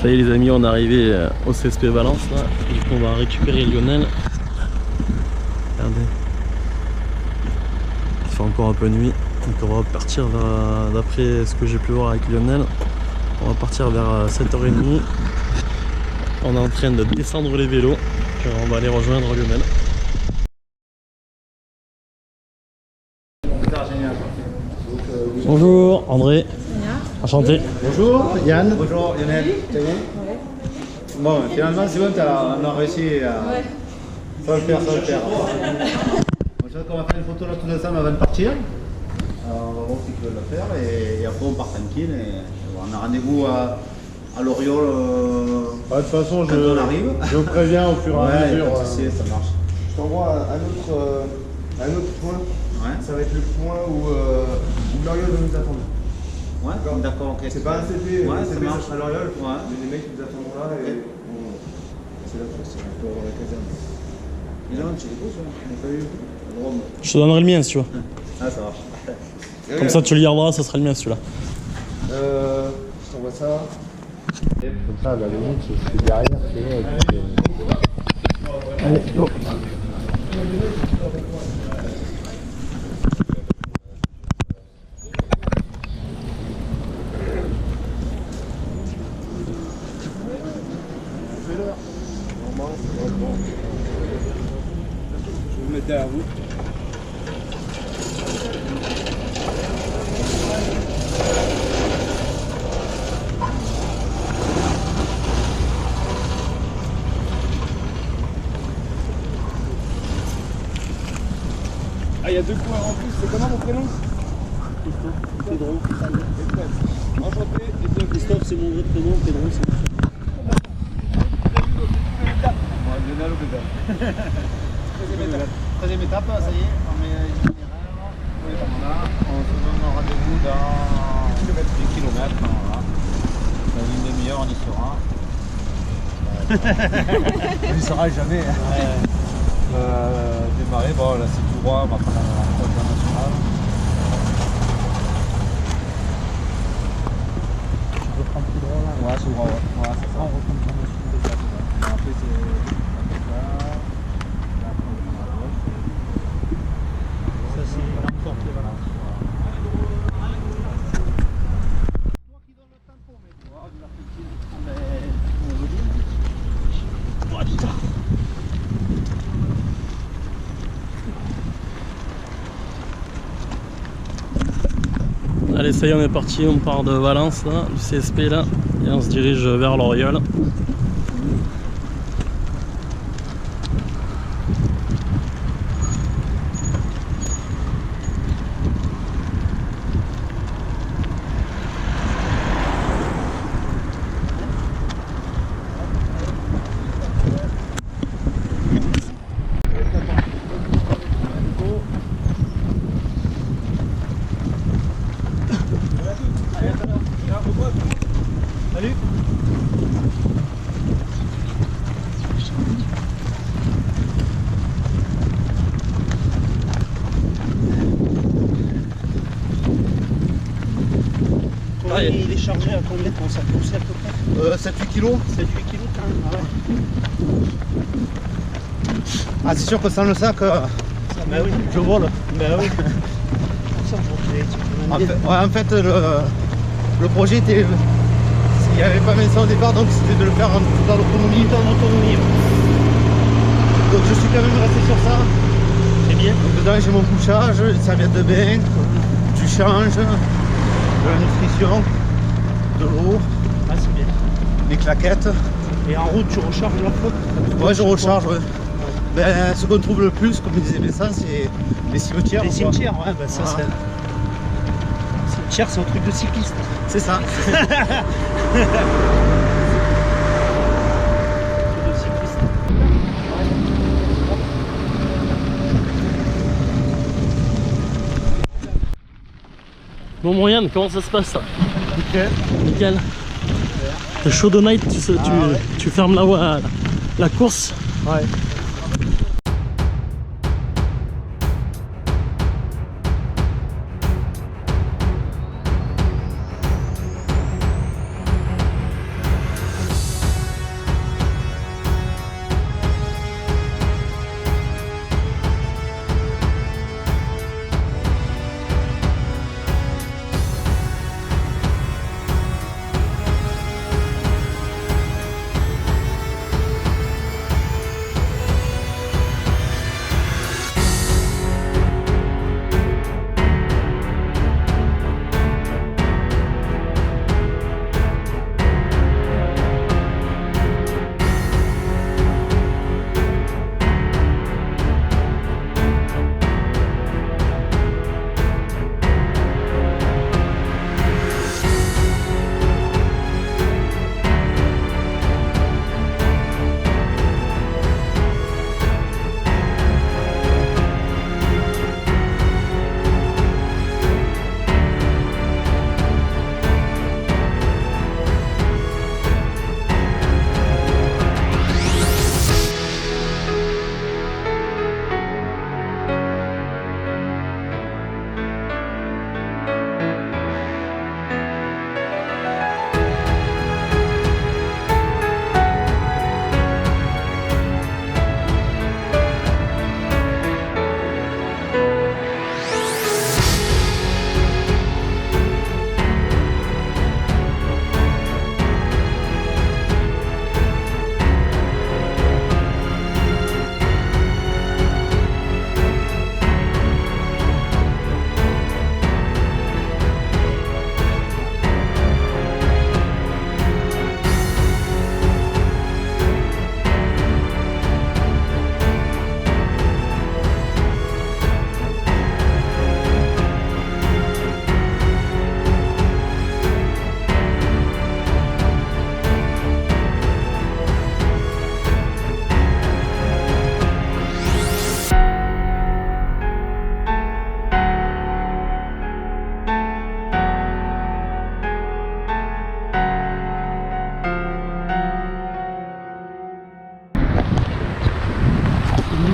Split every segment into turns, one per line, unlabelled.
Ça y est les amis, on est arrivé au CSP Valence là. Du coup on va récupérer Lionel. Regardez. Il fait encore un peu nuit. Donc on va partir d'après ce que j'ai pu voir avec Lionel. On va partir vers 7h30. On est en train de descendre les vélos. Puis on va aller rejoindre Lionel. Bonjour André. Enchanté.
Bonjour Yann. Bonjour Lionel. Ça va? Bon, finalement c'est bon, on a réussi à... Ça va le faire, ça va le faire. Bon, je crois qu'on va faire une photo là tous ensemble avant de partir. Alors, on va voir ce qu'ils veulent faire et après on part tranquille. Et on a rendez-vous à Loriol.
De toute façon,
quand on arrive.
Je vous préviens au fur et à mesure.
Ça marche.
Je t'envoie un autre point.
Ouais.
Ça va être le point où Loriol va nous attendre.
Ouais, d'accord, ok.
C'est pas un CP,
ouais,
CP ça sera Loriol.
Ouais.
Mais les mecs nous attendront là et c'est là que c'est pour la caserne.
Il a un petit dépôt, ça. On n'a pas eu.
Je te donnerai le mien si tu veux.
Ah, ça marche.
Comme ça tu le garderas, ça sera le mien celui-là.
Je t'envoie ça.
Comme ça, à la limite, c'est derrière, tu vois.
Allez, go.
Je vais me mettre derrière vous. Ah, il y a deux points en plus. C'est comment mon prénom? Christophe. Pedro. Enchanté.
Christophe c'est mon vrai prénom, Pedro c'est mon
Lionel au pédale. Troisième étape, ça y est, on met l'itinéraire. On se donne rendez-vous dans 10 km. Voilà. Dans une demi-heure, on y sera. On y sera jamais. Démarrer, bon là c'est tout droit, on va prendre la route internationale. Tu peux prendre tout droit là? Ouais, c'est droit, ouais. Ouais, c'est ça. On reprend le temps de après c'est... Ça c'est l'importe les balances. Toi qui donnes le tempo, mais tu vois, de la petite. Oh putain.
Allez, ça y est, on est parti, on part de Valence, là, du CSP là, et on se dirige vers Loriol.
Salut.
Ah,
Il est chargé à combien quand ça pousse à peu près
7-8 kilos.
7-8 kilos quand même. Ah ouais.
Ah, c'est sûr que sans le sac,
Bah oui.
je vole.
Bah oui. Ça,
En fait, le projet était... Il n'y avait pas mis ça au départ, donc c'était de le faire dans l'autonomie.
en autonomie.
Donc je suis quand même resté sur ça.
C'est bien.
Donc dedans j'ai mon couchage, une serviette de bain, du change, de la nutrition, de l'eau,
Ah c'est bien.
des claquettes.
Et en route tu recharges la flotte?
Ouais, je recharge, ouais. Ben, ce qu'on trouve le plus, comme disait Vincent, c'est les cimetières.
Les
quoi.
cimetières, ouais, bah ça
Voilà.
c'est... Cimetière c'est un truc de cycliste.
C'est ça.
Bon Moriane, comment ça se passe ça?
Nickel.
Nickel. T'es chaud de night, tu fermes la course.
Ouais.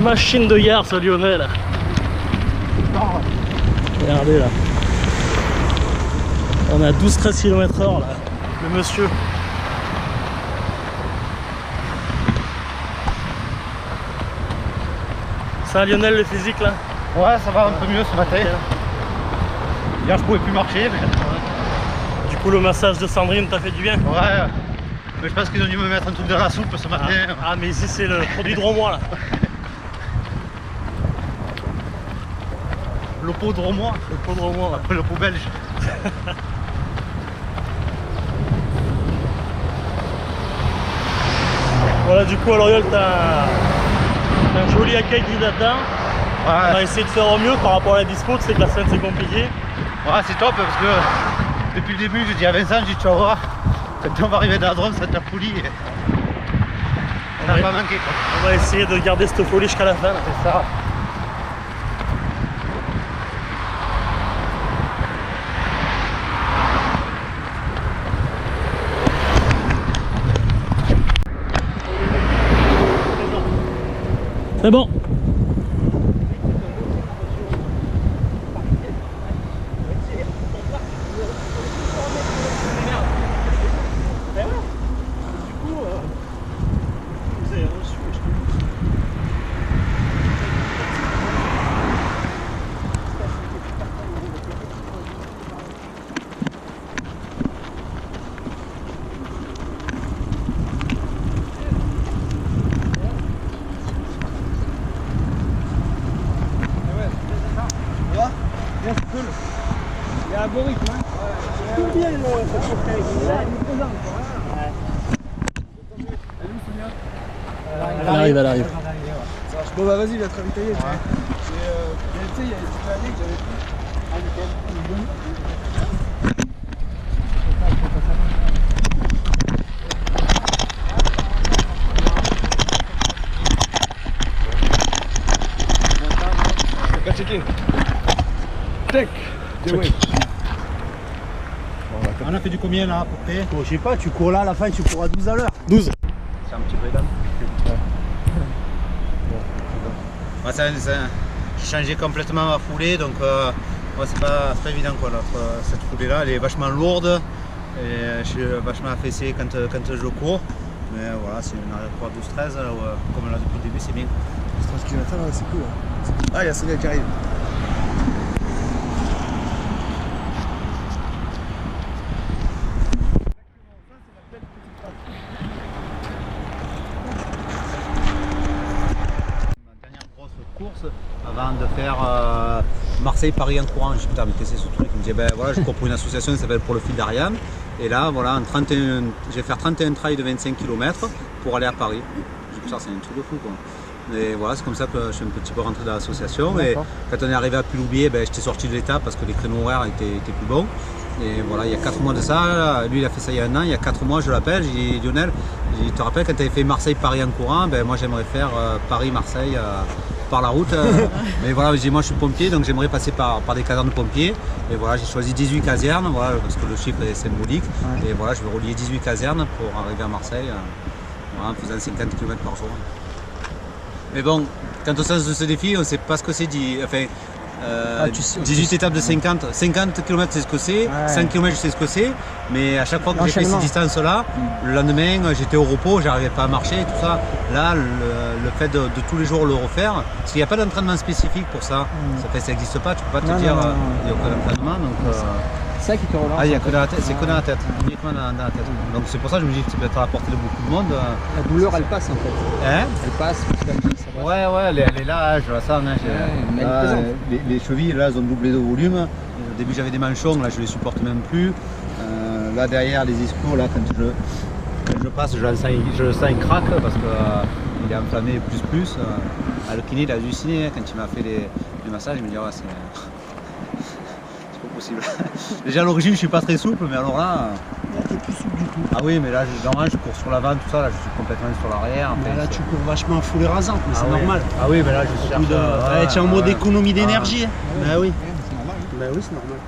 machine de gare ce Lionel. Regardez là. On a 12-13 km/h là. Le monsieur. Ça Lionel le physique là?
Ouais, ça va un peu mieux ce matin. Hier je pouvais plus marcher mais...
Du coup le massage de Sandrine t'a fait du bien?
Ouais. Mais je pense qu'ils ont dû me mettre un truc dans la soupe ce matin.
Ah mais ici c'est le produit Dromois là.
Le pot Dromois.
Le pot Dromois.
Après le pot belge.
Voilà du coup à Loriol t'as un joli accueil qui t'attend.
Ouais.
On va essayer de faire au mieux par rapport à la dispo, tu sais que la scène c'est compliqué.
Ouais, c'est top parce que depuis le début, j'ai dit à Vincent, j'ai dit tu vas voir, quand on va arriver dans la drone, ça va être la folie. On n'a pas manqué quoi.
On va essayer de garder cette folie jusqu'à la fin.
C'est ça.
C'est bon.
Il y a un beau rythme, hein. Tout bien,
Elle arrive, elle arrive.
Bon bah vas-y, va te ravitailler. Tu sais, il y a une année que j'avais pris. Ah nickel.
On a fait du combien là à peu près?
Bon, je sais pas, tu cours là à la fin, tu cours à 12 à l'heure.
12.
C'est un petit peu énorme. Ouais, j'ai changé complètement ma foulée donc ouais, c'est pas évident quoi. Cette foulée là elle est vachement lourde et je suis vachement affaissé quand je cours. Mais voilà, c'est une arrière 12-13 comme là depuis le début c'est bien.
13 km, c'est cool. Hein. Ah, il y a Sonia qui arrive.
Avant de faire Marseille-Paris en courant, je dis putain mais qu'est-ce que c'est ce truc? Il me dit ben voilà je cours pour une association qui s'appelle Pour le fil d'Ariane et là voilà je vais faire 31 trails de 25 km pour aller à Paris. Je dis putain c'est un truc de fou quoi. Et voilà c'est comme ça que je suis un petit peu rentré dans l'association et quand on est arrivé à Puloubier, ben, j'étais sorti de l'étape parce que les créneaux horaires étaient plus bons. Et voilà, il y a 4 mois de ça, lui il a fait ça il y a un an, il y a 4 mois je l'appelle, j'ai dit Lionel, je te rappelles quand tu avais fait Marseille-Paris en courant, ben moi j'aimerais faire Paris-Marseille par la route. Mais voilà, moi je suis pompier donc j'aimerais passer par des casernes de pompiers. Et voilà, j'ai choisi 18 casernes, voilà, parce que le chiffre est symbolique. Ouais. Et voilà, je vais relier 18 casernes pour arriver à Marseille voilà, en faisant 50 km par jour. Mais bon, quant au sens de ce défi, on ne sait pas ce que c'est. Enfin, 18 étapes de 50 km c'est ce que c'est, 5 km je sais ce que c'est, mais à chaque fois que j'ai fait ces distances-là, le lendemain j'étais au repos, j'arrivais pas à marcher et tout ça. Là, le fait de tous les jours le refaire, parce qu'il n'y a pas d'entraînement spécifique pour ça, ça n'existe pas, tu peux pas te dire, il n'y a aucun entraînement. Donc,
c'est ça qui te relance.
Ah, il y a que dans la tête, c'est que dans la tête, uniquement dans la tête. Donc c'est pour ça que je me dis que c'est peut-être à la portée de beaucoup de monde.
La douleur elle passe en fait.
Hein?
Elle passe, ça passe.
Ouais, elle est là, je vois ça. Les chevilles là, elles ont doublé de volume. Au début j'avais des manchons, là je les supporte même plus. Là derrière les ischios, là quand je passe, je le sens il craque parce qu'il est enflammé plus. Le kiné il a halluciné quand il m'a fait les massages, il me dit ouais, c'est pas possible. Déjà à l'origine je suis pas très souple, mais alors là.
T'es plus souple du tout.
Ah oui, mais là normalement je cours sur l'avant, tout ça, là je suis complètement sur l'arrière.
Là tu cours vachement à foulée rasante, mais c'est normal.
Ah oui, mais là je cherche.
Tu es en mode économie d'énergie.
Bah oui.
C'est normal. Bah oui, c'est normal.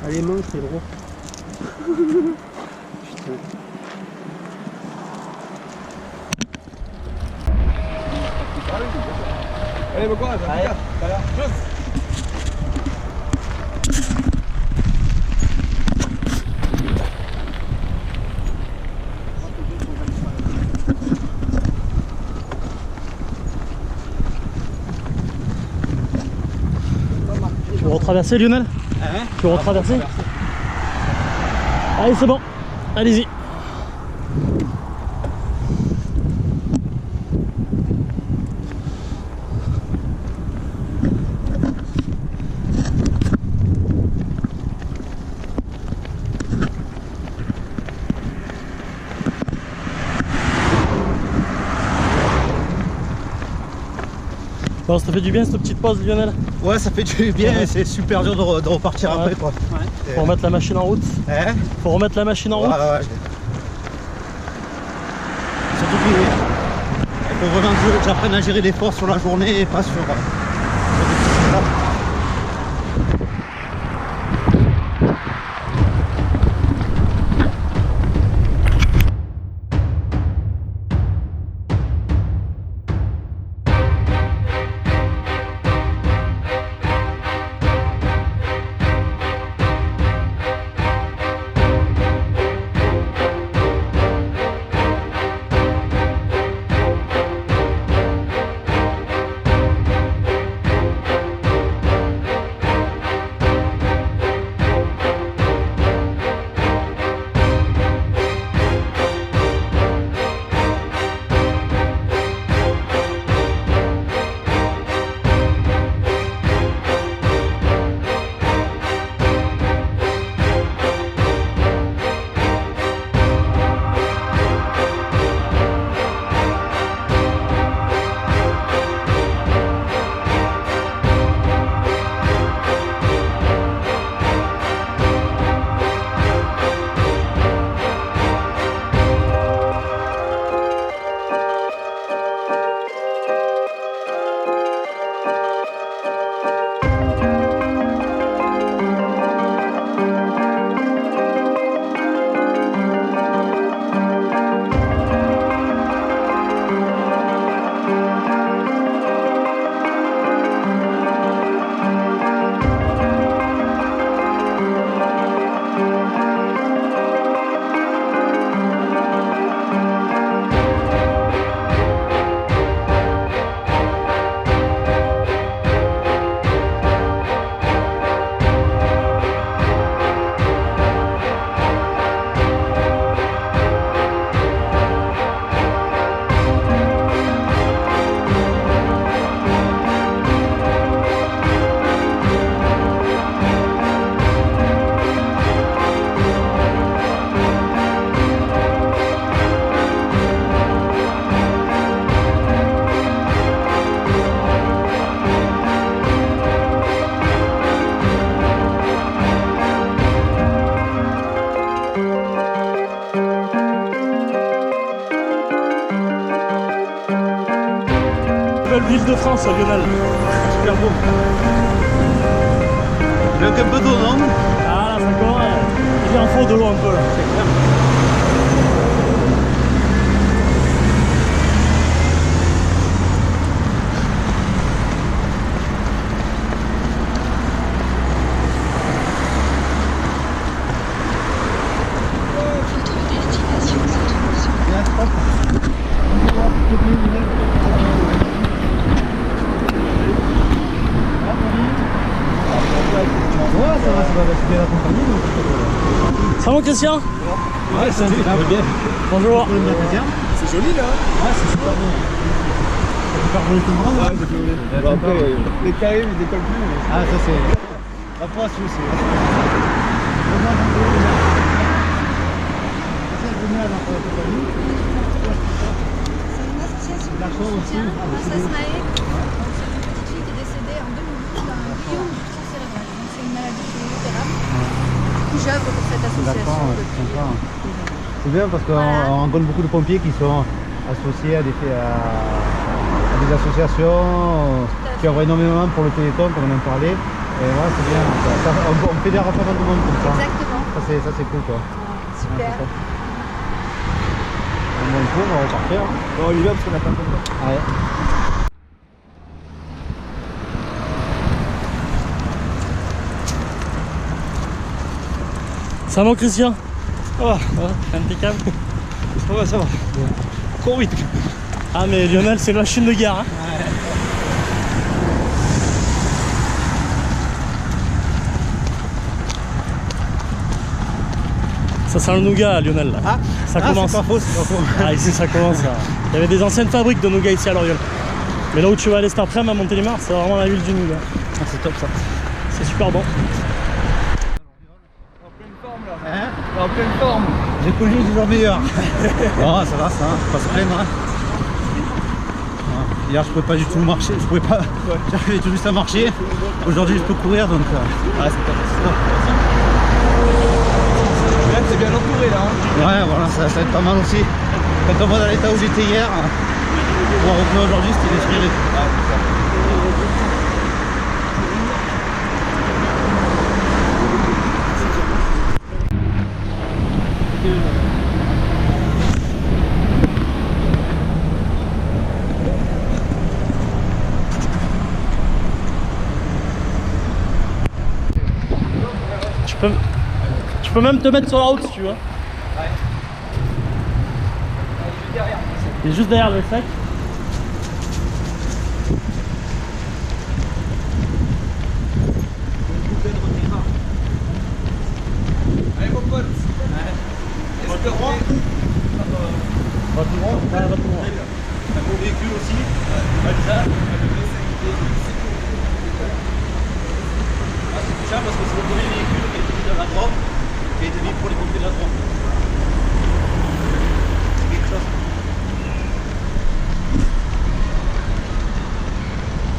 Allez, mange, c'est gros. Putain. Allez, bon courage, à plus tard. Tchuss.
Tu veux retraverser Lionel? Tu veux retraverser? Allez c'est bon, allez-y. Bon, ça fait du bien cette petite pause Lionel?
Ouais, ça fait du bien, c'est super dur de repartir après quoi.
Faut remettre la machine en route. Faut remettre la machine en route.
Ouais. Surtout qu'il faut vraiment que j'apprenne à gérer les forces sur la journée et pas sur des petits étapes.
L'île de France, Lionel.
Super beau. Il manque un peu d'eau, non?
Ah là, c'est encore. Il en faut de l'eau un peu là.
C'est clair.
Ça va Christian?
Ouais, ça va bien.
Bonjour.
C'est joli là.
Ouais, c'est super beau. Super beau tout le monde.
Bon, après, les carrés ils décollent plus. Mais...
Ah, ça c'est. La poisse, c'est.
D'accord aussi. Princesse Naé, c'est une petite fille qui est décédée en 2012 d'un myofasciite cérébrale. Donc c'est une maladie qui est incurable. Du coup, j'œuvre pour cette association depuis.
C'est bien parce qu'on rencontre beaucoup de pompiers qui sont associés à des associations qui œuvrent énormément pour le Téléthon, comme on en parlait. Et voilà, c'est bien. On fédère pas mal de monde comme ça.
Exactement.
Ça c'est cool quoi.
Super.
Bon, on va repartir.
Bon, on y va parce qu'on a pas de temps.
Ouais.
Ça va Christian? Ça va, impeccable.
Ça va, ça va. Cours vite.
Ah mais Lionel c'est la machine de guerre hein.
Ouais.
Ça sent le nougat Lionel là.
Ah,
ça commence.
C'est pas faux, c'est pas faux.
Ah ici ça commence là. Il y avait des anciennes fabriques de nougat ici à Loriol. Mais là où tu vas aller cet après-midi à Montélimar, c'est vraiment la ville du nougat.
Ah, c'est top ça.
C'est super bon.
En pleine forme là.
Hein?
En pleine forme.
J'ai connu des jours meilleurs. Oh, ça va, ça va, faut pas se plaindre. Hein. Hier, je pouvais pas du tout marcher, je pouvais pas. J'arrivais tout juste à marcher. Aujourd'hui, je peux courir donc.
Ah, c'est top. Là, c'est bien entouré là. Hein.
Ouais, voilà, ça va être pas mal aussi. Quand on voit dans l'état où j'étais hier, on va revenir aujourd'hui, c'était inspiré.
Tu peux même te mettre sur la route si tu veux. Ouais. Il est juste derrière le sac.
Allez mon pote. Espérons.
Va tout droit. Ouais, va tout droit.
Un beau véhicule aussi. C'est ça parce que c'est le premier véhicule qui a été mis dans la Drôme, qui a été mis pour les pompiers de la Drôme. C'est quelque chose.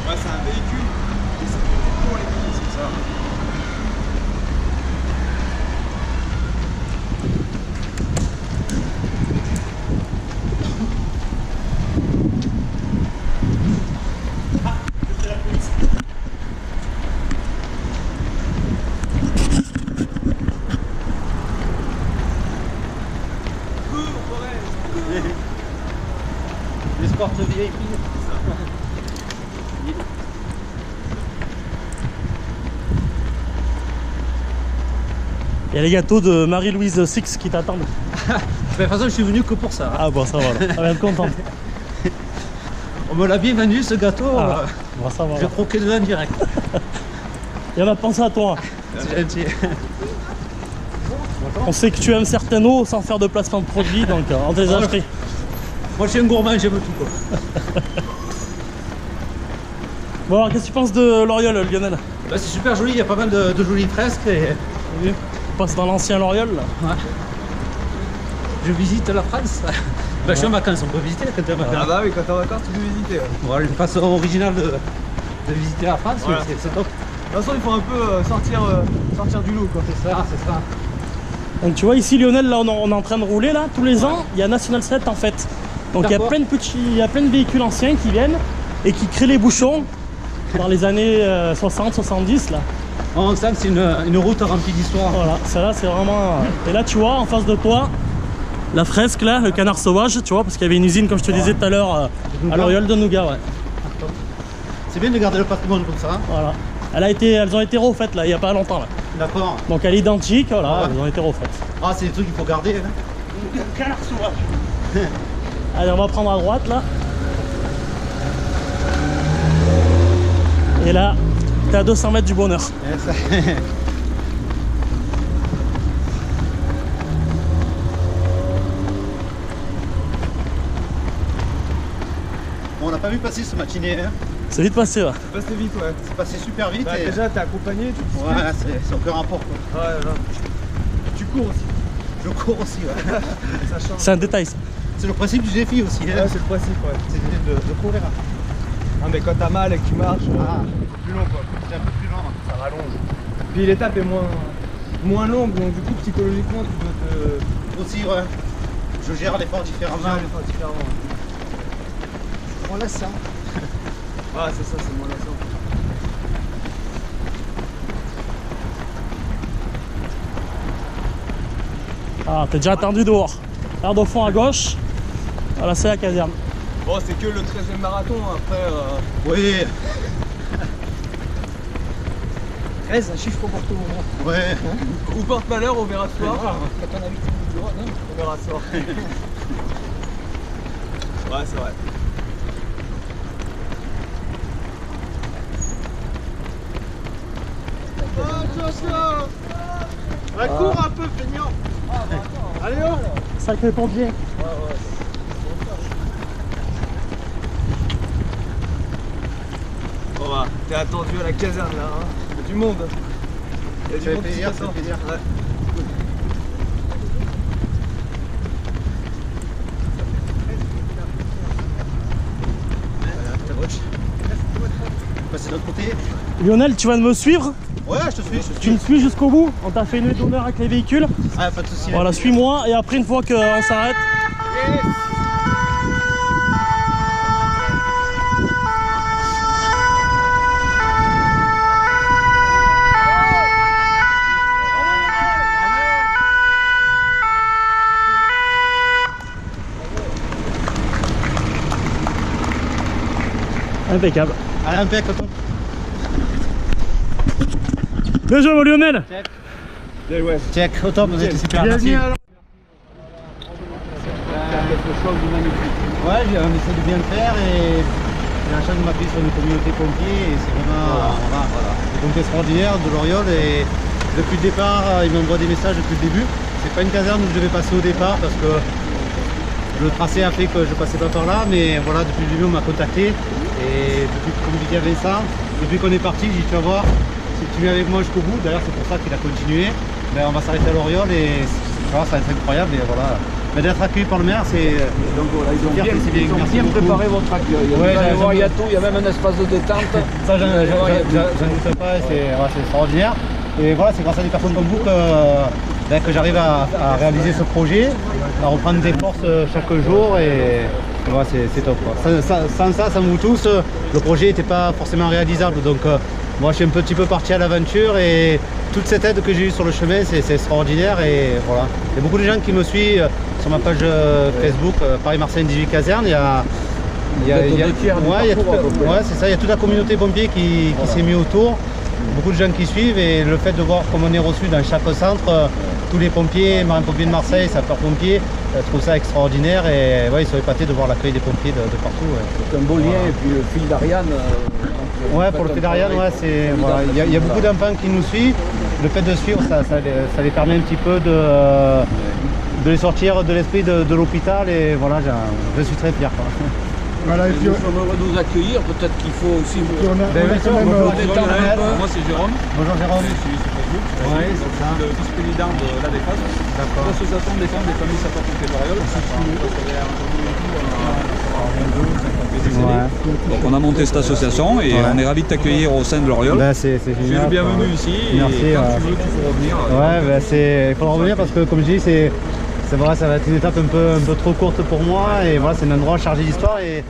Ouais, c'est un véhicule de sécurité pour les pompiers, c'est ça.
L'escorte VIP.
Il y a les gâteaux de Marie-Louise Six qui t'attendent.
De toute façon, je suis venu que pour ça.
Ah bon, ça va là. Elle va être contente.
On me l'a bien vendu ce gâteau.
Ah, bon, ça va.
Je vais croquer dedans direct.
Il y en a pensé à toi.
C'est gentil.
On sait que tu aimes certaines eaux sans faire de placement de produits, donc on te les a achetés.
Moi, je suis un gourmand, j'aime tout quoi.
Bon alors, qu'est-ce que tu penses de Loriol, Lionel?
Bah, c'est super joli, il y a pas mal de jolies fresques. Et...
On passe dans l'ancien Loriol là.
Ouais. Je visite la France. Bah, je suis en vacances, on peut visiter quand t'es en vacances.
Ah bah oui, quand t'es en vacances, tu peux visiter. Ouais.
Voilà, une façon originale de visiter la France,
Voilà.
c'est top.
De toute façon, il faut un peu sortir du lot quoi.
C'est ça, c'est ça.
Donc tu vois ici Lionel, là on est en train de rouler là, tous les ans, il y a National 7 en fait. Donc il y a
D'accord.
il y a plein de véhicules anciens qui viennent et qui créent les bouchons dans les années 60-70 là.
On sent que c'est une route remplie d'histoire.
Voilà, celle-là c'est vraiment... Et là tu vois, en face de toi, la fresque là, le canard sauvage, tu vois, parce qu'il y avait une usine comme je te disais tout à l'heure à Loriol de nougat, ouais.
C'est bien de garder le patrimoine comme ça.
Voilà. Elles ont été refaites là, il n'y a pas longtemps là.
D'accord.
Donc elle est identique, voilà,
Ouais.
elles ont été refaites.
Ah, c'est des trucs qu'il faut garder. Hein.
Canard sauvage. Allez, on va prendre à droite là. Et là, t'es à 200 mètres du bonheur.
Bon, on n'a pas vu passer ce matinée. Hein.
C'est vite passé là.
C'est passé vite, ouais.
C'est passé super vite.
Bah,
et...
déjà, t'es accompagné, tu discutes.
Ouais, c'est aucun rapport. Quoi.
Ouais, là. Tu cours aussi.
Je cours aussi. Ouais.
Ça change.
C'est un détail ça.
C'est le principe du défi aussi. Hein.
Ouais, c'est le principe, ouais.
C'est de courir.
Ah, mais quand t'as mal et que tu marches,
Ah.
c'est plus long quoi.
C'est un peu plus lent.
Ça rallonge. Puis l'étape est moins longue, donc du coup, psychologiquement, tu dois te.
Aussi, ouais. Je gère l'effort différemment.
Aller faire différemment.
On laisse ça.
Ah, c'est ça, c'est moins lassant.
Ah, t'es déjà attendu dehors. Regarde au fond à gauche. Voilà, c'est la caserne.
Bon, c'est que le 13e marathon, après.
Oui.
13, un chiffre porte au moment.
Ouais.
Ou porte-malheur, on verra ce soir. Quand on habite le bureau, non, on verra ce soir. Ouais, c'est vrai. Attention! Ouais, cours un peu, feignant! Allez, hop!
Sacré pompier.
Bon bah, t'es attendu à la caserne là, hein. Il y a du monde. Il y a
Ça
du
fait
monde
plaisir,
qui
ça
t'attend.
fait plaisir.
Ouais.
Ta gauche. Passer de l'autre côté.
Lionel, tu vas me suivre?
Ouais, je te suis, je te
Tu
suis.
me suis jusqu'au bout? On t'a fait une d'honneur avec les véhicules.
Ah, pas de soucis.
Voilà, suis-moi et après une fois qu'on s'arrête. Impeccable.
Allez, impeccable.
Bien joué mon Lionel.
Check, au top, vous êtes super. Merci.
Bienvenue alors.
Ouais, on essaie de bien le faire et j'ai la chance de m'appuyer sur une communauté pompier et c'est vraiment voilà, des pompiers extraordinaires de l'Oriole et depuis le départ, ils m'envoient des messages depuis le début. C'est pas une caserne où je devais passer au départ parce que le tracé a fait que je passais pas par là, mais voilà, depuis le début on m'a contacté et depuis, comme dit Vincent, depuis qu'on est parti, j'ai dit tu vas voir, si tu viens avec moi jusqu'au bout, d'ailleurs c'est pour ça qu'il a continué, ben, on va s'arrêter à l'Oriole et tu vois, ça va être incroyable et voilà. Mais d'être accueilli par le maire, c'est.
Donc voilà, ils ont bien,
c'est bien,
ils ont
merci
bien
beaucoup.
préparé votre accueil.
Ouais,
Vous allez voir, il y a
j'aime-
tout, il y a même un espace de détente.
Ça, j'en doute pas, c'est extraordinaire. Et voilà, c'est grâce à des personnes comme vous que j'arrive à réaliser ce projet, à reprendre des forces chaque jour et voilà, c'est top. Quoi. Sans ça, sans vous tous, le projet n'était pas forcément réalisable. Donc moi, je suis un petit peu parti à l'aventure et toute cette aide que j'ai eue sur le chemin, c'est extraordinaire. Et voilà, il y a beaucoup de gens qui me suivent sur ma page Facebook, Paris-Marseille 18 Caserne. Il y a c'est ça, il y a toute la communauté pompier qui s'est mis autour, beaucoup de gens qui suivent et le fait de voir comme on est reçu dans chaque centre, tous les pompiers, marins-pompiers de Marseille, sapeurs-pompiers, je trouve ça extraordinaire et ouais, ils sont épatés de voir l'accueil des pompiers de partout. Ouais.
C'est un beau lien et puis le fil d'Ariane.
Ouais, pour le fil d'Ariane, ouais, voilà, il y a beaucoup d'enfants qui nous suivent. Le fait de suivre, ça les permet un petit peu de les sortir de l'esprit de l'hôpital et voilà, je suis très fier. Quoi.
Voilà, et puis
Nous sommes heureux de vous accueillir. Peut-être qu'il faut aussi vous
on a
merci,
quand même.
bonjour.
détendre un peu.
Moi c'est Jérôme,
Bonjour Jérôme.
je suis sur Facebook,
Ouais, c'est ça.
le vice-président de la Défense,
D'accord.
l'association de défense des familles sapeurs-pompiers d'Oriole. Donc on a monté cette association et on est ravis de t'accueillir au sein de l'Oriole.
Ben, c'est
Tu es
génial.
le bienvenu ici
Merci,
et quand
ouais.
tu veux tu peux revenir.
Ouais, ben, il faudra revenir parce que comme je dis, c'est vrai, ça va être une étape un peu trop courte pour moi et voilà, c'est un endroit chargé d'histoire et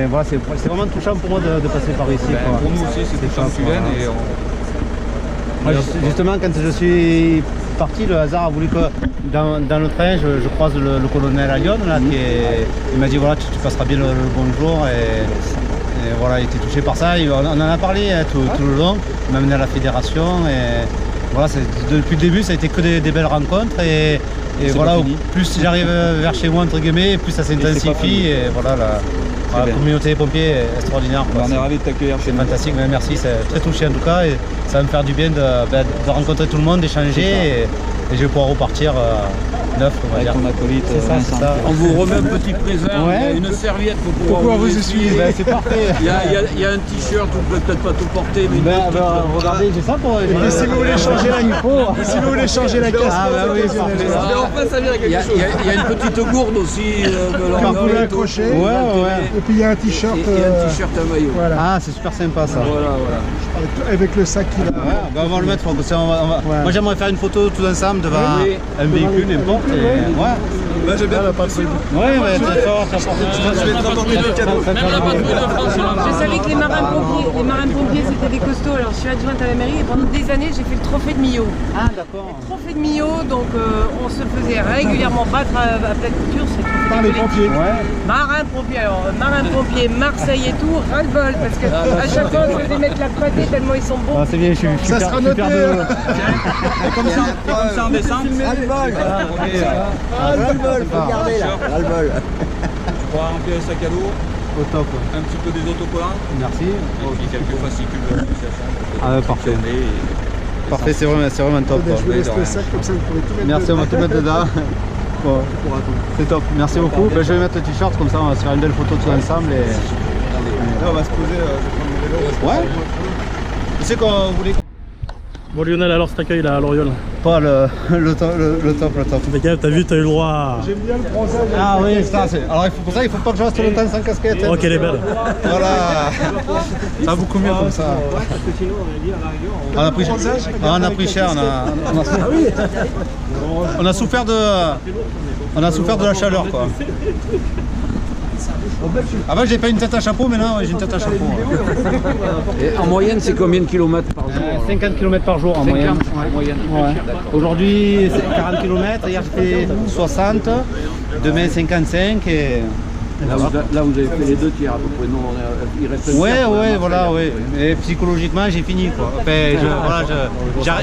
voilà, c'est vraiment touchant pour moi de passer par ici.
Ben,
quoi.
pour nous aussi c'est touchant Fulène et
Moi, justement, quand je suis parti, le hasard a voulu que dans le train, je croise le colonel à Lyon, là, il m'a dit voilà, tu passeras bien le bonjour et voilà, il était touché par ça. On en a parlé tout le long, il m'a amené à la fédération et voilà, depuis le début, ça a été que des belles rencontres et voilà, plus j'arrive vers chez moi entre guillemets, plus ça s'intensifie et voilà, la communauté des pompiers est extraordinaire. Quoi.
on est ravis de t'accueillir chez
C'est
nous.
fantastique, mais merci, c'est très touché en tout cas et ça va me faire du bien de rencontrer tout le monde, d'échanger et je vais pouvoir repartir neuf, on va
Avec
dire.
ton acolyte
C'est ça,
Vincent.
c'est ça.
On vous remet un petit présent,
Ouais.
il y a une serviette pour
Pour pouvoir vous
essuyer.
essuyer.
Ben, c'est parfait.
Il y a un t-shirt, vous pouvez peut-être pas tout porter, mais une petite-
Regardez, j'ai ça pour.
Et si vous voulez changer la si vous voulez changer la casquette,
Ah, bah oui,
occasionnellement.
parfait.
Alors,
enfin ça vient avec
il y a une petite gourde aussi de
Vous
l'Oriole
pouvez
et tout.
accrocher.
Ouais.
Et puis il y a un t-shirt.
Et un t-shirt à maillot.
Voilà.
Ah, c'est super sympa ça.
Voilà.
Avec le sac qu'il a.
Ouais, ben, on va le mettre. Moi j'aimerais faire une photo tous ensemble devant
Oui.
un véhicule, n'importe. Ouais.
Bah, j'ai bien pas de truc.
Ouais, ouais, très fort, ça porte.
Je vais te rapporter du cadeau.
Je savais que les marins-pompiers c'était des costauds, alors je suis adjointe à la mairie et pendant des années j'ai fait le trophée de Millau.
Ah, d'accord.
Le trophée de Millau, donc on se faisait régulièrement battre à pleine couture, c'est le trophée
Par les pompiers.
Ouais.
Marins-pompiers, alors marins-pompiers, Marseille et tout, ras-le-bol, parce que à chaque fois je faisais mettre la pâtée tellement ils sont bons.
Ah, c'est bien, je suis
Ça sera noté.
Comme ça en descente.
Ras-le-bol.
Ras-le-bol, regardez là. Ras-le-bol.
Tu pourras remplir le sac à dos,
au top.
un petit peu des autocollants,
Merci.
et puis quelques fascicules de l'association.
Ah, parfait.
Et
Parfait, c'est vraiment top.
Je
Quoi.
vous laisse le sac comme ça, vous pourrez tout mettre.
Merci, on va tout mettre dedans. Bon, c'est top, merci beaucoup. Ben, je vais mettre le t-shirt comme ça, on va se faire une belle photo tous ensemble. Et...
Là, on va se poser, je vais prendre mon vélo.
Ouais. Tu sais qu'on voulait.
Bon Lionel, alors cet accueil là à l'Oriole.
Pas le top.
Fais gaffe, t'as vu, t'as eu le droit à...
J'aime bien le bronzage.
Ah oui, ça c'est. Alors pour ça, il faut pas que je reste longtemps sans casquette.
Oh qu'elle est belle.
Voilà. Ça va beaucoup mieux comme ça. On a pris cher, on a souffert de la chaleur quoi. Avant j'ai pas une tête à chapeau, mais là j'ai une tête à chapeau.
Et en moyenne, c'est combien de kilomètres par jour
50 km par jour en moyenne. Ouais. Aujourd'hui c'est 40 km, hier j'ai fait 60, demain 55 et...
Là, vous avez fait les deux tiers à peu près. Non, il reste un tiers,
Ouais, voilà, ouais. Et psychologiquement j'ai fini quoi. Enfin,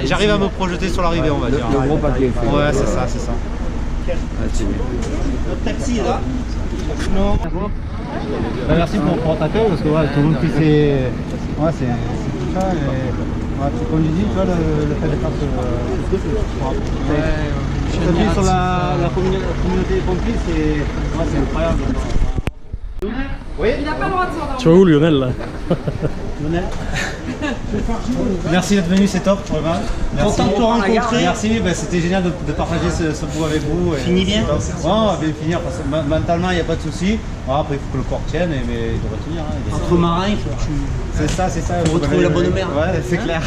j'arrive à me projeter sur l'arrivée, on va dire.
Le gros paquet est fait.
Ouais, c'est ça.
C'est bien.
Notre taxi là. Non. Bah, merci pour votre accueil parce que ouais, tout le monde qui s'est. Ouais, c'est tout ça. Et... comme je dis, tu vois, le fait de faire ce. Sur la communauté des pompiers, c'est incroyable. Oui.
Il n'a pas le droit de s'endormir.
Tu vas où Lionel là?
Lionel. Merci d'être venu, c'est top, vraiment. Merci. Content de te rencontrer. Merci, ben, c'était génial de partager ce bout avec vous. Fini bien. On va bien finir parce que mentalement il n'y a pas de souci. Bon, après il faut que le corps tienne, mais il devrait tenir. Hein,
Entre marins, il faut que tu...
C'est ça.
Pour retrouver la bonne mer.
Ouais, c'est clair.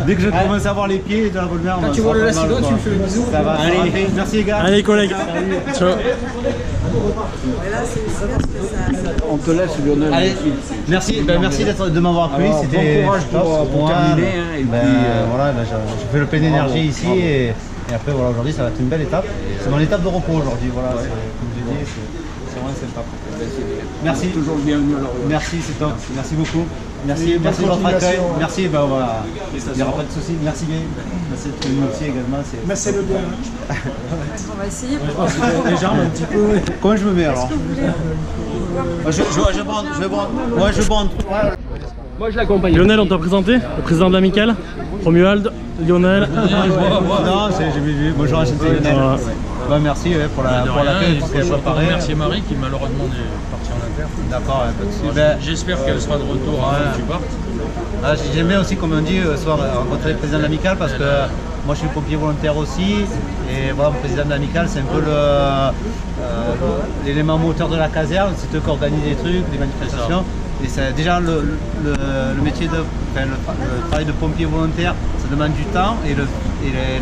Dès que je commence à voir les pieds de la bonne mer,
quand tu vois le Lacido, tu me fais le bisou.
Ça va. Allez, merci les gars.
Allez collègues. Ciao.
On te laisse, Lionel.
Allez, merci de m'avoir accueilli. C'était
bon courage pour terminer. Hein, et puis,
voilà, je fais le plein d'énergie ici et après voilà, aujourd'hui ça va être une belle étape. C'est mon étape de repos aujourd'hui. Voilà, comme j'ai dit, c'est vraiment sympa. Merci.
Toujours bienvenue à l'Oriole.
Merci, c'est top. Merci beaucoup. Merci de votre accueil. Merci, ben voilà. Il n'y aura pas de soucis. Merci bien. Merci de venir aussi également.
Merci le bien.
On va essayer.
Les jambes un petit peu.
Comment je me mets alors? Je bande.
Moi, je l'accompagne.
Lionel, on t'a présenté, le président de l'amicale, Romuald, Lionel.
Non, j'ai vu. Bonjour, je suis Lionel. Bah, merci pour l'accueil.
Merci Marie qui malheureusement est partie en inter.
D'accord,
J'espère qu'elle sera de retour avant que tu partes.
J'aime bien aussi, comme on dit, rencontrer le président de l'amicale parce que moi je suis pompier volontaire aussi. Et voilà, le président de l'amicale, c'est un peu l'élément moteur de la caserne. C'est eux qui organisent des trucs, des manifestations. Et c'est déjà le métier le travail de pompier volontaire, ça demande du temps et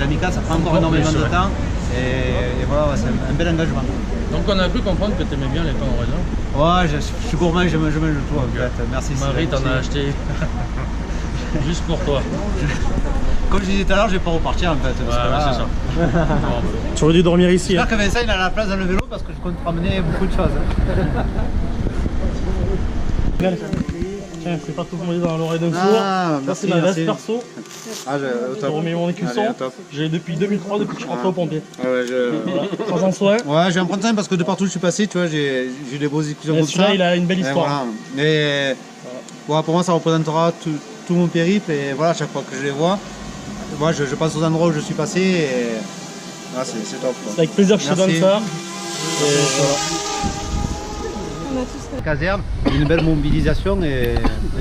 l'amicale ça prend encore énormément de temps et voilà, c'est un bel engagement.
Donc on a pu comprendre que tu aimais bien les pains au raisin.
Ouais, je suis gourmand, je mange le tout en fait. Merci.
Marie t'en a acheté juste pour toi.
Comme je disais tout à l'heure, je vais pas repartir en fait.
C'est ça.
Tu aurais dû dormir ici.
J'espère que Vincent il a la place dans le vélo parce que je compte ramener beaucoup de choses.
Tiens, prépare tout pour dans l'oreille d'un four. Ça c'est ma veste perso. Je remets mon écusson. J'ai depuis 2003, depuis que je suis rentré au pompier. Prends en soin.
Ouais, j'ai un prendre soin parce que de partout où je suis passé, tu vois, j'ai des beaux écussons comme ça.
Celui-là, il a une belle histoire.
Voilà. Mais voilà, pour moi, ça représentera tout mon périple et voilà, à chaque fois que je les vois, moi, je pense aux endroits où je suis passé et voilà, c'est top.
C'est avec plaisir que je te donne ça.
Caserne, une belle mobilisation et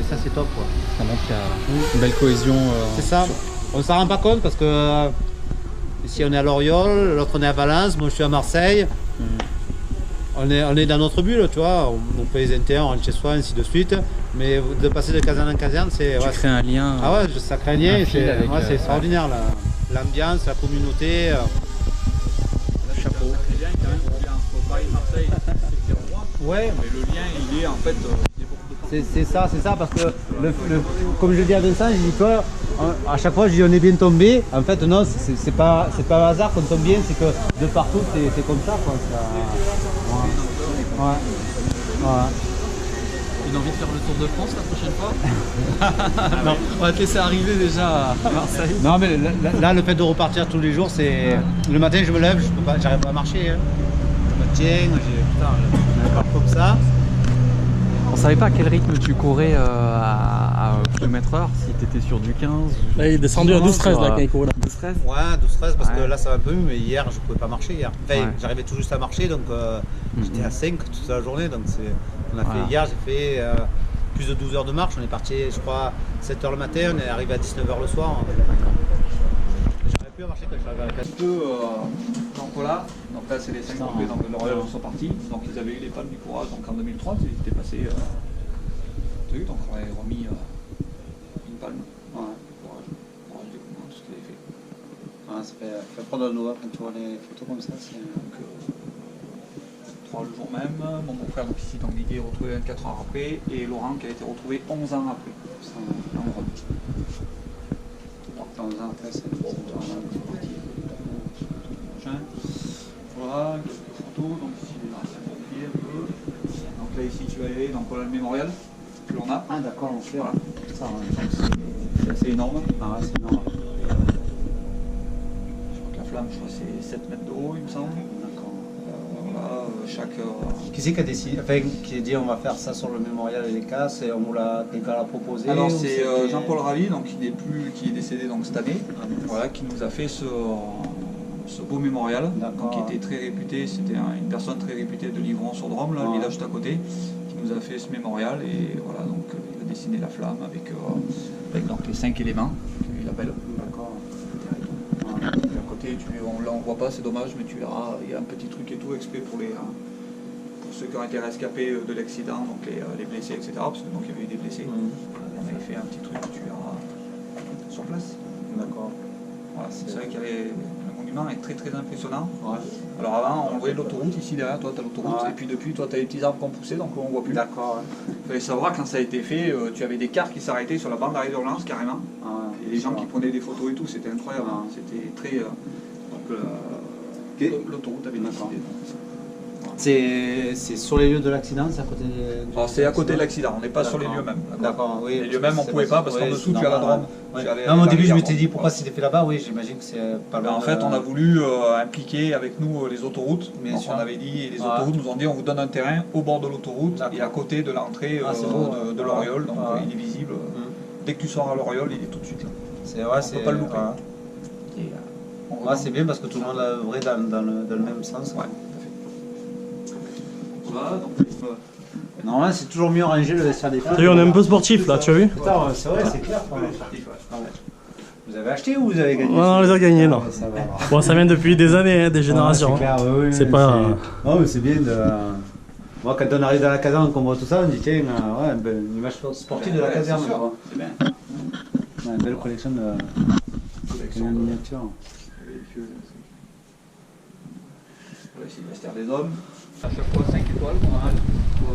ça c'est top quoi.
Ça montre qu'il y a une belle cohésion.
C'est ça. On s'en rend pas compte parce que ici on est à Loriole, l'autre on est à Valence, moi je suis à Marseille. On est dans notre bulle, tu vois, on fait les inters, on rentre chez soi, ainsi de suite. Mais de passer de caserne en caserne, c'est...
Tu crées un lien.
Ah ouais, ça crée un lien, c'est extraordinaire l'ambiance, la communauté. Chapeau.
Paris-Marseille, c'est roi.
Ouais.
Mais le lien, il est en fait.
C'est ça, parce que comme je le dis à Vincent, je dis quoi, à chaque fois je dis on est bien tombé. En fait non, c'est pas un hasard qu'on tombe bien, c'est que de partout c'est comme ça quoi. Ouais.
Une envie de faire le Tour de France la prochaine fois? Non, on va te laisser arriver déjà à Marseille.
Non mais là le fait de repartir tous les jours, c'est le matin je me lève, j'arrive pas à marcher. Hein. Je me tiens, je pars comme ça.
On savait pas à quel rythme tu courais à km/h, si tu étais sur du 15.
Là, il est descendu à 12-13 là quand il court là.
12-13
Ouais, 12-13 parce que là ça va un peu mieux, mais hier je pouvais pas marcher hier. Enfin, j'arrivais tout juste à marcher donc j'étais à 5 toute la journée. Donc on a fait hier, j'ai fait plus de 12 heures de marche. On est parti, je crois, 7 h le matin, on est arrivé à 19 h le soir. J'aurais pu marcher quand je suis arrivé à la 4.
Donc voilà, donc là c'est les 5 tombés de L'Oréal qui sont partis. Donc ils avaient eu les palmes du courage donc en 2003, ils étaient passés. Tu as vu, donc on aurait remis une palme. Ouais, courage du coup, tout ce qu'il avait fait.
Ça fait prendre un doigt quand tu vois les photos comme ça.
Donc 3 le jour même, mon beau-frère donc ici, donc Didier est retrouvé 24 heures après, et Laurent qui a été retrouvé 11 ans après. En Rhône.
11 ans après, c'est
voilà, quelques photos, donc ici les anciens pompiers un peu. Donc là ici tu vas y aller, donc voilà le mémorial que l'on a.
Ah d'accord, on fait
voilà. Ça, c'est assez énorme.
Ah ouais, c'est énorme.
Je crois que la flamme, je crois c'est 7 mètres de haut il me semble.
D'accord.
Voilà, chaque...
Qui c'est qui a décidé, enfin qui a dit on va faire ça sur le mémorial et les casses, et on vous l'a, quelqu'un l'a proposé?
Alors c'est Jean-Paul Ravi, donc qui est décédé donc cette année, voilà, qui nous a fait ce beau mémorial, donc, qui était très réputé, c'était une personne très réputée de Livron-sur-Drôme, le village d'à côté, qui nous a fait ce mémorial, et voilà, donc il a dessiné la flamme avec donc, les 5 éléments qu'il appelle.
D'accord.
À côté, là on voit pas, c'est dommage, mais tu verras, il y a un petit truc et tout exprès pour ceux qui ont été rescapés de l'accident, donc les blessés, etc. Parce que donc il y avait eu des blessés. On avait fait un petit truc que tu verras sur place.
D'accord.
Voilà, c'est vrai qu'il y avait... Le monument est très très impressionnant. Ouais. Alors avant, on voyait l'autoroute, ici derrière, toi tu as l'autoroute, et puis depuis, toi tu as les petits arbres qu'on poussait, donc on ne voit plus.
D'accord.
Il fallait savoir, quand ça a été fait, tu avais des cars qui s'arrêtaient sur la bande d'arrêt d'urgence carrément, et les gens qui prenaient des photos et tout, c'était incroyable. C'était très... l'autoroute avait décidé.
C'est sur les lieux de l'accident, c'est à côté
Alors c'est à côté de l'accident, on n'est pas sur les lieux mêmes.
D'accord, oui.
Les lieux mêmes on ne pouvait pas parce qu'en dessous tu as la Drôme.
Non, au début je m'étais dit pourquoi c'était fait là-bas, oui j'imagine que c'est pas loin.
En fait on a voulu impliquer avec nous les autoroutes, donc on avait dit, et les autoroutes nous ont dit on vous donne un terrain au bord de l'autoroute et à côté de l'entrée de l'Oriole, donc il est visible. Dès que tu sors à l'Oriole, il est tout de suite là. On ne peut pas le louper.
C'est bien parce que tout le monde l'a œuvré dans le même sens.
Voilà, donc...
Normalement, c'est toujours mieux rangé le vestiaire des femmes.
On est un peu sportif là, tu as vu?
Putain, c'est vrai, c'est clair. Vous avez acheté ou vous avez gagné?
Non, on les a gagnés, non. Bon, ça vient depuis des années, des générations.
C'est pas. Non, mais c'est bien de. Moi, quand on arrive dans la caserne, qu'on voit tout ça, on dit tiens, une image sportive de la caserne.
C'est bien.
Une belle collection de miniatures.
Voilà, ici le vestiaire des hommes. À chaque fois 5 étoiles qu'on a. On a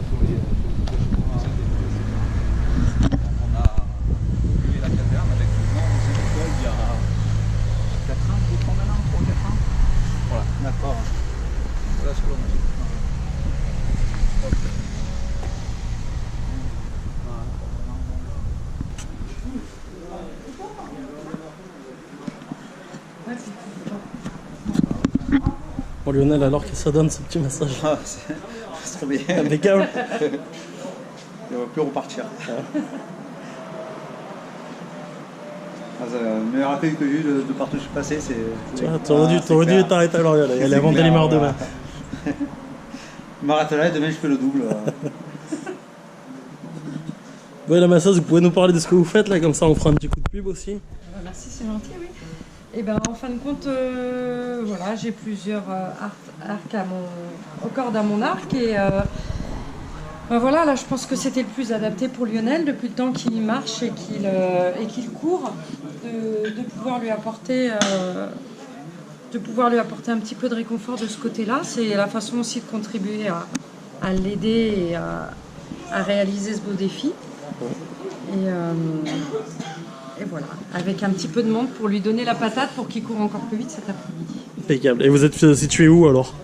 occupé la caserne avec le nom de 5 étoiles il y a 4 ans, 3 ans, 4 ans. Voilà, d'accord. Voilà ce que l'on a dit.
Bon, Lionel, alors que ça donne ce petit massage?
C'est trop bien.
Impeccable.
Il ne va plus repartir. Le meilleur accueil que j'ai eu de partout où je suis passé, c'est...
Tu aurais dû t'arrêter à l'Oriole, il allait inventer les morts demain.
Je m'arrête là et demain je fais le double.
Ouais, la masseuse, vous pouvez nous parler de ce que vous faites là, comme ça on fera un petit coup de pub aussi.
Merci, c'est gentil, oui. Et ben en fin de compte, voilà, j'ai plusieurs arcs aux cordes à mon arc et voilà, là je pense que c'était le plus adapté pour Lionel depuis le temps qu'il marche et qu'il court, de pouvoir lui apporter de pouvoir lui apporter un petit peu de réconfort de ce côté-là. C'est la façon aussi de contribuer à l'aider et à réaliser ce beau défi. Et voilà, avec un petit peu de monde pour lui donner la patate pour qu'il court encore plus vite cet après-midi.
Impeccable. Et vous êtes situé où alors?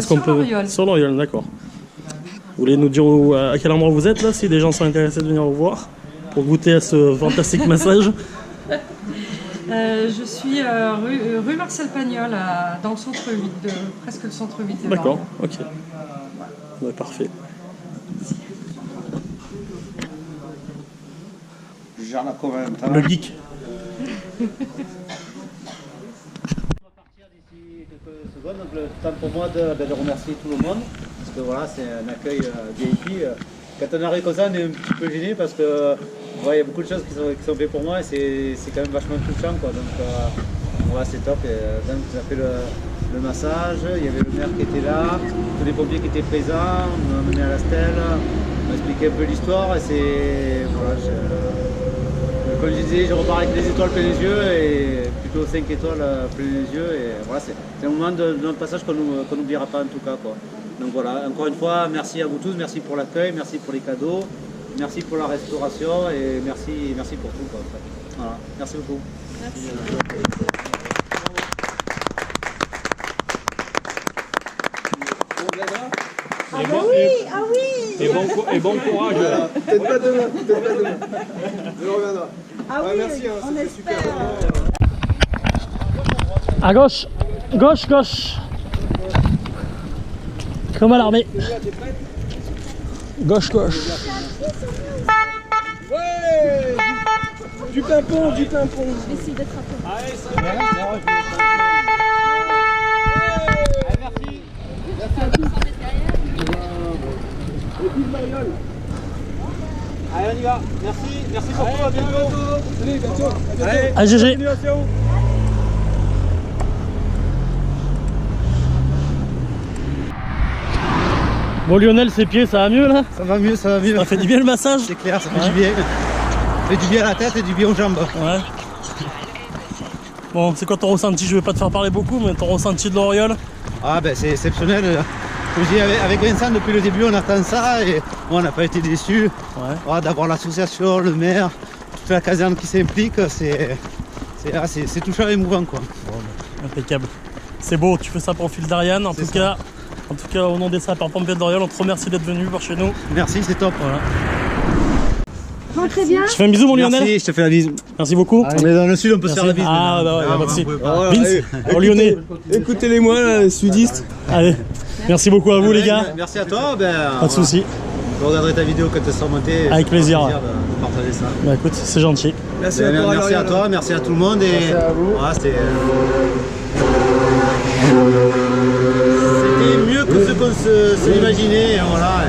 Sur l'Oriole.
Sur l'Oriole, d'accord. Vous voulez nous dire à quel endroit vous êtes là, si des gens sont intéressés de venir vous voir pour goûter à ce fantastique massage?
Je suis rue Marcel Pagnol, dans le centre-ville, presque le centre-ville de
D'accord,
Lorient.
ok. Ouais, parfait.
J'en ai combien de temps?
Le geek.
Secondes, donc le temps pour moi de remercier tout le monde, parce que voilà, c'est un accueil VIP. Quand on arrive comme ça, on est un petit peu gêné parce que il y a beaucoup de choses qui sont faites pour moi et c'est quand même vachement touchant, quoi. Donc voilà, c'est top. Et, donc, on a fait le massage, il y avait le maire qui était là, tous les pompiers qui étaient présents, on m'a amené à la stèle, on m'a expliqué un peu l'histoire et c'est voilà, comme je disais, je repars avec des étoiles plein les yeux et plutôt 5 étoiles plein les yeux. Et voilà, c'est un moment de notre passage qu'on n'oubliera pas en tout cas, quoi. Donc voilà, encore une fois, merci à vous tous, merci pour l'accueil, merci pour les cadeaux, merci pour la restauration et merci pour tout, quoi, en fait. Voilà, merci beaucoup. Merci.
Ah bah oui, ah oui.
Et bon courage.
Peut-être pas demain, peut-être pas demain. Je reviendrai.
Ah oui,
merci, hein,
on
c'était super.
espère.
À gauche, gauche, gauche. Comme à l'armée. Gauche, gauche.
Ouais. Du pimpon, du pimpon.
Merci d'être à toi.
Allez, ça va. Merci.
Merci à tous.
Allez, on y va. Merci beaucoup, à bientôt.
Allez, bientôt.
Allez,
À GG.
Continuation.
Bon Lionel, ses pieds, ça va mieux là?
Ça va mieux, ça va mieux.
Ça fait du bien le massage?
C'est clair, ça fait du bien. Ça fait du bien à la tête et du bien aux jambes.
Ouais. Bon, c'est quoi ton ressenti? Je vais pas te faire parler beaucoup, mais ton ressenti de l'Oriole?
Ah ben c'est exceptionnel. Comme je dis, avec Vincent, depuis le début, on attend ça et on n'a pas été déçus.
Ouais.
Voilà, d'avoir l'association, le maire, toute la caserne qui s'implique, c'est touchant et émouvant, quoi.
Bon, impeccable. C'est beau, tu fais ça pour Phil d'Ariane. En tout cas, au nom des sapeurs-pompiers de l'Oriole, on te remercie d'être venu par chez nous.
Merci, c'est top.
Voilà.
Rentrez bien.
Je fais un bisou, mon Lionel.
Merci, je te fais la bise.
Merci beaucoup.
On est dans le sud, on peut se faire la bise.
Ah, bah ouais,
maintenant.
pas de souci.
Voilà,
Vince,
allez,
au Lyonnais.
Écoutez-les-moi, là, les sudistes.
Allez, merci beaucoup à vous, les gars.
Merci à toi. Ben,
Pas de soucis.
Je regarderai ta vidéo quand elle sera montée.
Avec plaisir.
De partager ça.
Bah écoute, c'est gentil.
Merci
Ben,
encore
merci à toi, merci à tout le monde.
Merci à vous.
Voilà, c'était mieux que ce qu'on se l'imaginait. Voilà.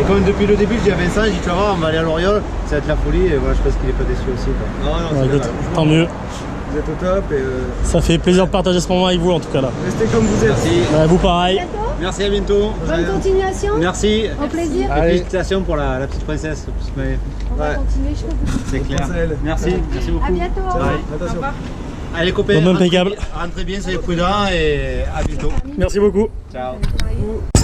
Et comme depuis le début, je dis à Vincent, tu vas voir, on va aller à l'Oriole, ça va être la folie. Et voilà, je pense qu'il est pas déçu aussi, quoi. Non,
Ouais, écoute, tant mieux.
Vous êtes au top et
Ça fait plaisir de partager ce moment avec vous en tout cas là.
restez comme vous êtes.
Merci.
Bah, vous pareil.
Bientôt.
Merci, à bientôt.
Bonne continuation.
Merci.
Au plaisir.
Et félicitations pour la petite princesse.
On va continuer, je peux vous.
C'est clair.
Pense à elle.
Merci beaucoup.
À bientôt.
Bye.
Attention.
Allez copains,
Bon, impeccable.
rentrez bien, soyez prudents et à bientôt.
Merci beaucoup.
Ciao.
Bye.